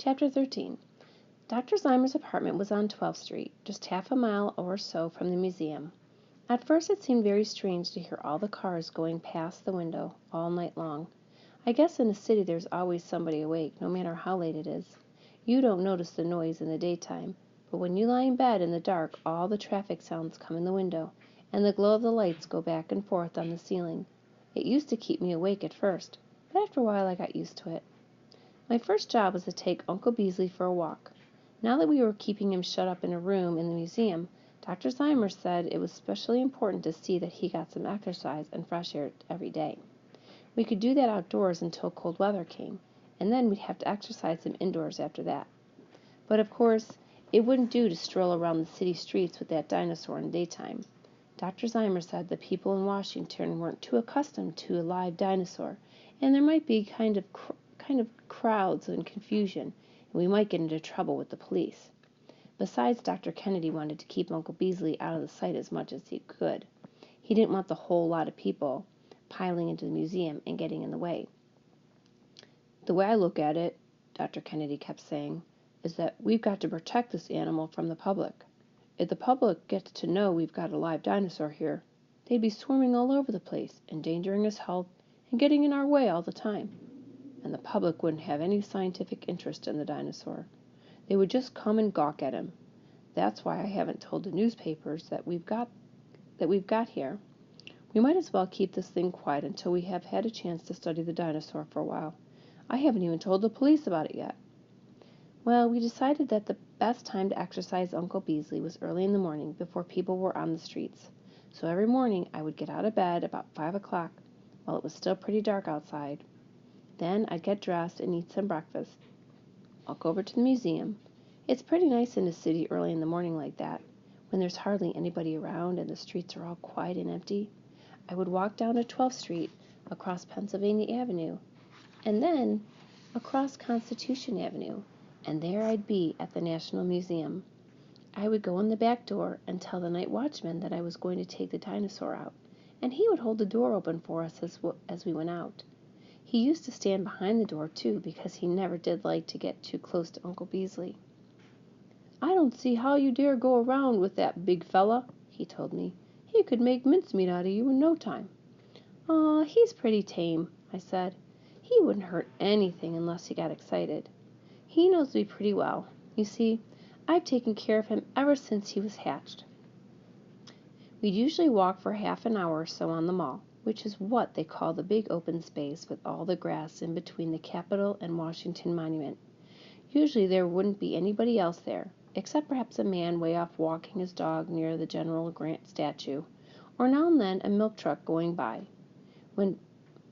Chapter 13. Dr. Zimmer's apartment was on 12th Street, just half a mile or so from the museum. At first it seemed very strange to hear all the cars going past the window all night long. I guess in a city there's always somebody awake, no matter how late it is. You don't notice the noise in the daytime, but when you lie in bed in the dark, all the traffic sounds come in the window, and the glow of the lights go back and forth on the ceiling. It used to keep me awake at first, but after a while I got used to it. My first job was to take Uncle Beasley for a walk. Now that we were keeping him shut up in a room in the museum, Dr. Zimmer said it was especially important to see that he got some exercise and fresh air every day. We could do that outdoors until cold weather came, and then we'd have to exercise him indoors after that. But of course, it wouldn't do to stroll around the city streets with that dinosaur in the daytime. Dr. Zimmer said the people in Washington weren't too accustomed to a live dinosaur, and there might be kind of crowds and confusion, and we might get into trouble with the police. Besides, Dr. Kennedy wanted to keep Uncle Beasley out of the sight as much as he could. He didn't want the whole lot of people piling into the museum and getting in the way. The way I look at it, Dr. Kennedy kept saying, is that we've got to protect this animal from the public. If the public gets to know we've got a live dinosaur here, they'd be swarming all over the place, endangering his health and getting in our way all the time. And the public wouldn't have any scientific interest in the dinosaur. They would just come and gawk at him. That's why I haven't told the newspapers that we've got here. We might as well keep this thing quiet until we have had a chance to study the dinosaur for a while. I haven't even told the police about it yet. Well, we decided that the best time to exercise Uncle Beasley was early in the morning before people were on the streets. So every morning I would get out of bed about 5 o'clock while it was still pretty dark outside. Then I'd get dressed and eat some breakfast. Walk over to the museum. It's pretty nice in the city early in the morning like that, when there's hardly anybody around and the streets are all quiet and empty. I would walk down to 12th Street, across Pennsylvania Avenue, and then across Constitution Avenue, and there I'd be at the National Museum. I would go in the back door and tell the night watchman that I was going to take the dinosaur out, and he would hold the door open for us as we went out. He used to stand behind the door, too, because he never did like to get too close to Uncle Beasley. I don't see how you dare go around with that big fella, he told me. He could make mincemeat out of you in no time. Aw, he's pretty tame, I said. He wouldn't hurt anything unless he got excited. He knows me pretty well. You see, I've taken care of him ever since he was hatched. We'd usually walk for half an hour or so on the Mall, which is what they call the big open space with all the grass in between the Capitol and Washington Monument. Usually there wouldn't be anybody else there, except perhaps a man way off walking his dog near the General Grant statue, or now and then a milk truck going by. When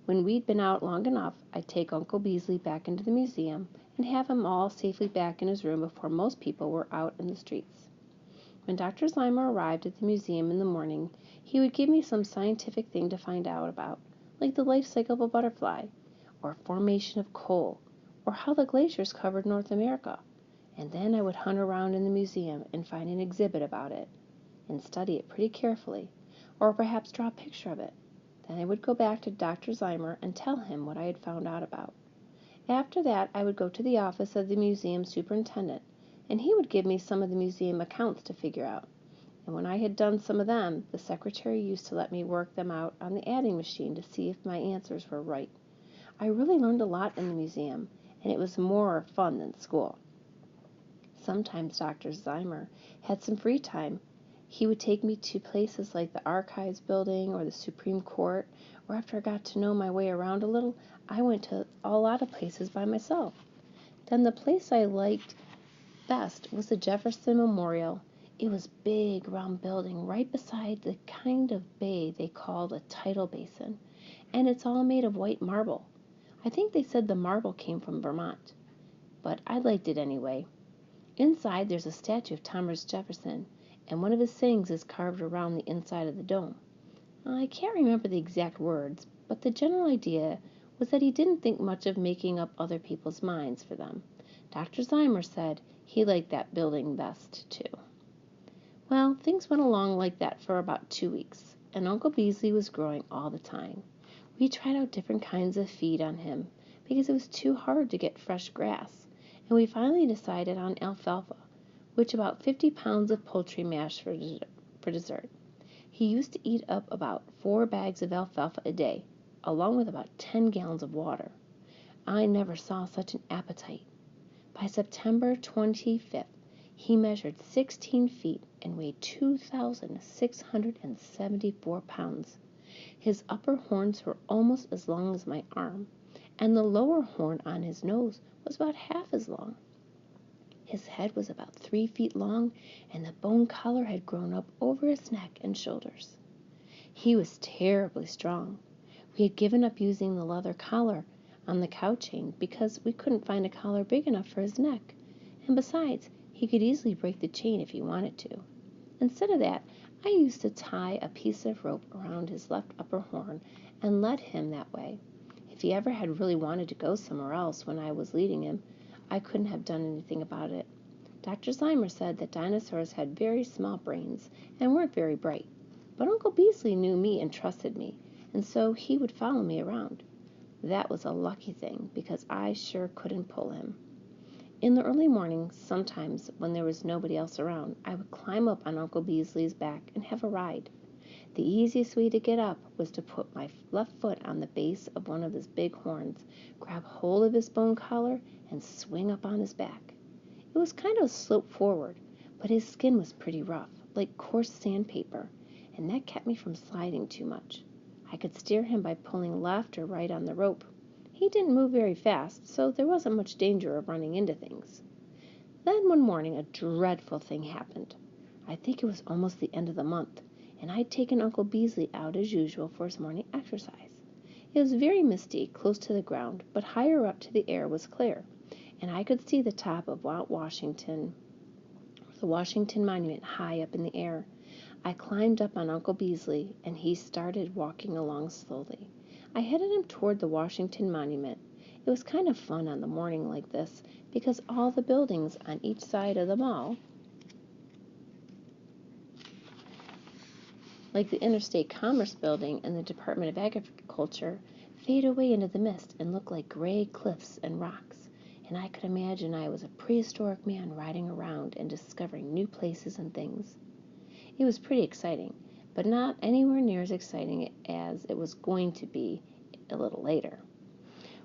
we'd been out long enough, I'd take Uncle Beasley back into the museum and have him all safely back in his room before most people were out in the streets. When Dr. Zimmer arrived at the museum in the morning, he would give me some scientific thing to find out about, like the life cycle of a butterfly, or formation of coal, or how the glaciers covered North America. And then I would hunt around in the museum and find an exhibit about it, and study it pretty carefully, or perhaps draw a picture of it. Then I would go back to Dr. Zimmer and tell him what I had found out about. After that, I would go to the office of the museum superintendent, and he would give me some of the museum accounts to figure out. And when I had done some of them, the secretary used to let me work them out on the adding machine to see if my answers were right. I really learned a lot in the museum, and it was more fun than school. Sometimes Dr. Zimmer had some free time. He would take me to places like the Archives building or the Supreme Court, or after I got to know my way around a little, I went to a lot of places by myself. Then the place I liked best was the Jefferson Memorial. It was a big, round building right beside the kind of bay they called a tidal basin, and it's all made of white marble. I think they said the marble came from Vermont, but I liked it anyway. Inside there's a statue of Thomas Jefferson, and one of his sayings is carved around the inside of the dome. I can't remember the exact words, but the general idea was that he didn't think much of making up other people's minds for them. Dr. Zimmer said he liked that building best, too. Well, things went along like that for about 2 weeks, and Uncle Beasley was growing all the time. We tried out different kinds of feed on him, because it was too hard to get fresh grass, and we finally decided on alfalfa, which about 50 pounds of poultry mash for dessert. He used to eat up about 4 bags of alfalfa a day, along with about 10 gallons of water. I never saw such an appetite. By September 25th, he measured 16 feet and weighed 2,674 pounds. His upper horns were almost as long as my arm, and the lower horn on his nose was about half as long. His head was about 3 feet long, and the bone collar had grown up over his neck and shoulders. He was terribly strong. We had given up using the leather collar on the cow chain because we couldn't find a collar big enough for his neck, and besides, he could easily break the chain if he wanted to. Instead of that, I used to tie a piece of rope around his left upper horn and led him that way. If he ever had really wanted to go somewhere else when I was leading him, I couldn't have done anything about it. Dr. Slimer said that dinosaurs had very small brains and weren't very bright, but Uncle Beasley knew me and trusted me, and so he would follow me around. That was a lucky thing, because I sure couldn't pull him. In the early mornings, sometimes when there was nobody else around, I would climb up on Uncle Beasley's back and have a ride. The easiest way to get up was to put my left foot on the base of one of his big horns, grab hold of his bone collar, and swing up on his back. It was kind of a slope forward, but his skin was pretty rough, like coarse sandpaper, and that kept me from sliding too much. I could steer him by pulling left or right on the rope. He didn't move very fast, so there wasn't much danger of running into things. Then one morning a dreadful thing happened. I think it was almost the end of the month, and I'd taken Uncle Beasley out as usual for his morning exercise. It was very misty, close to the ground, but higher up to the air was clear, and I could see the top of Mount Washington, the Washington Monument, high up in the air. I climbed up on Uncle Beasley, and he started walking along slowly. I headed him toward the Washington Monument. It was kind of fun on the morning like this, because all the buildings on each side of the mall, like the Interstate Commerce Building and the Department of Agriculture, fade away into the mist and look like gray cliffs and rocks, and I could imagine I was a prehistoric man riding around and discovering new places and things. It was pretty exciting, but not anywhere near as exciting as it was going to be a little later.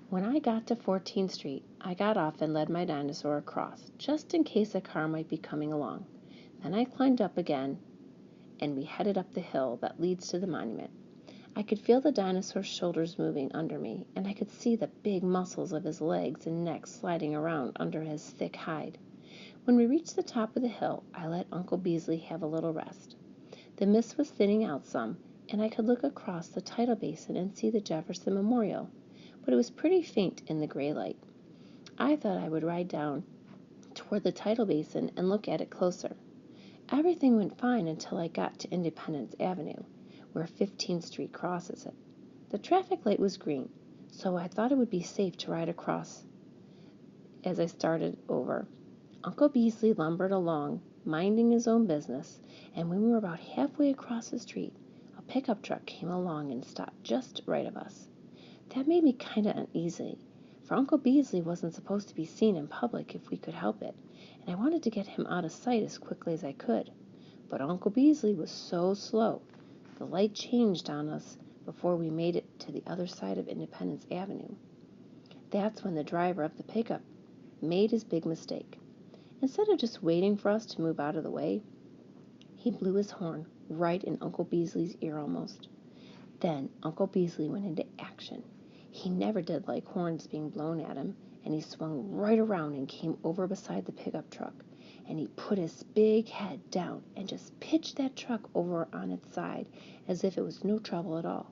When I got to 14th Street, I got off and led my dinosaur across, just in case a car might be coming along. Then I climbed up again, and we headed up the hill that leads to the monument. I could feel the dinosaur's shoulders moving under me, and I could see the big muscles of his legs and neck sliding around under his thick hide. When we reached the top of the hill, I let Uncle Beasley have a little rest. The mist was thinning out some, and I could look across the tidal basin and see the Jefferson Memorial, but it was pretty faint in the gray light. I thought I would ride down toward the tidal basin and look at it closer. Everything went fine until I got to Independence Avenue, where 15th Street crosses it. The traffic light was green, so I thought it would be safe to ride across. As I started over, Uncle Beasley lumbered along, minding his own business, and when we were about halfway across the street, a pickup truck came along and stopped just right of us. That made me kind of uneasy, for Uncle Beasley wasn't supposed to be seen in public if we could help it, and I wanted to get him out of sight as quickly as I could. But Uncle Beasley was so slow. The light changed on us before we made it to the other side of Independence Avenue. That's when the driver of the pickup made his big mistake. Instead of just waiting for us to move out of the way, he blew his horn right in Uncle Beasley's ear almost. Then Uncle Beasley went into action. He never did like horns being blown at him, and he swung right around and came over beside the pickup truck, and he put his big head down and just pitched that truck over on its side as if it was no trouble at all.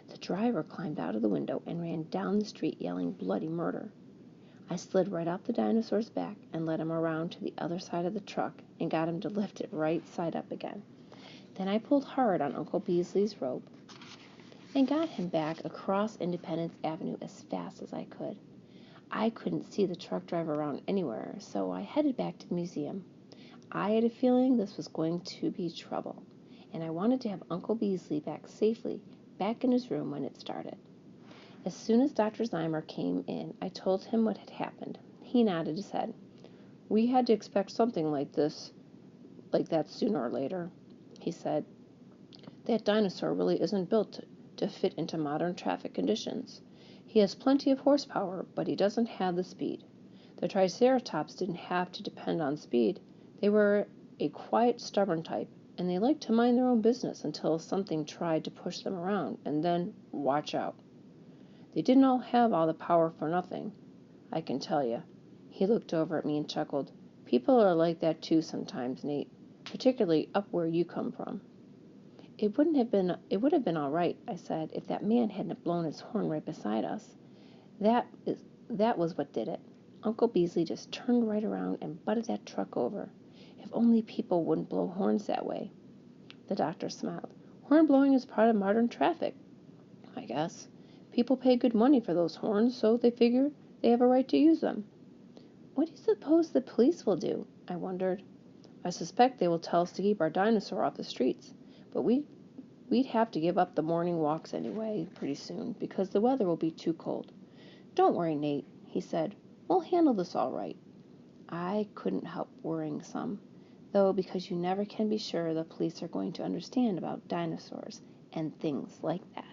The driver climbed out of the window and ran down the street yelling bloody murder. I slid right off the dinosaur's back and led him around to the other side of the truck and got him to lift it right side up again. Then I pulled hard on Uncle Beasley's rope and got him back across Independence Avenue as fast as I could. I couldn't see the truck driver around anywhere, so I headed back to the museum. I had a feeling this was going to be trouble, and I wanted to have Uncle Beasley back safely, back in his room when it started. As soon as Dr. Slimer came in, I told him what had happened. He He nodded his head. "We had to expect something like that sooner or later," he said. "That dinosaur really isn't built to fit into modern traffic conditions. He has plenty of horsepower, but he doesn't have the speed. The Triceratops didn't have to depend on speed. They were a quiet, stubborn type, and they liked to mind their own business until something tried to push them around, and then watch out. They didn't all have all the power for nothing, I can tell you." He looked over at me and chuckled. "People are like that too sometimes, Nate, particularly up where you come from." It would have been all right," I said, "if that man hadn't blown his horn right beside us. That was what did it. Uncle Beasley just turned right around and butted that truck over. If only people wouldn't blow horns that way." The doctor smiled. "Horn blowing is part of modern traffic, I guess. People pay good money for those horns, so they figure they have a right to use them." "What do you suppose the police will do?" I wondered. "I suspect they will tell us to keep our dinosaur off the streets, but we'd have to give up the morning walks anyway pretty soon, because the weather will be too cold. Don't worry, Nate," he said. "We'll handle this all right." I couldn't help worrying some, though, because you never can be sure the police are going to understand about dinosaurs and things like that.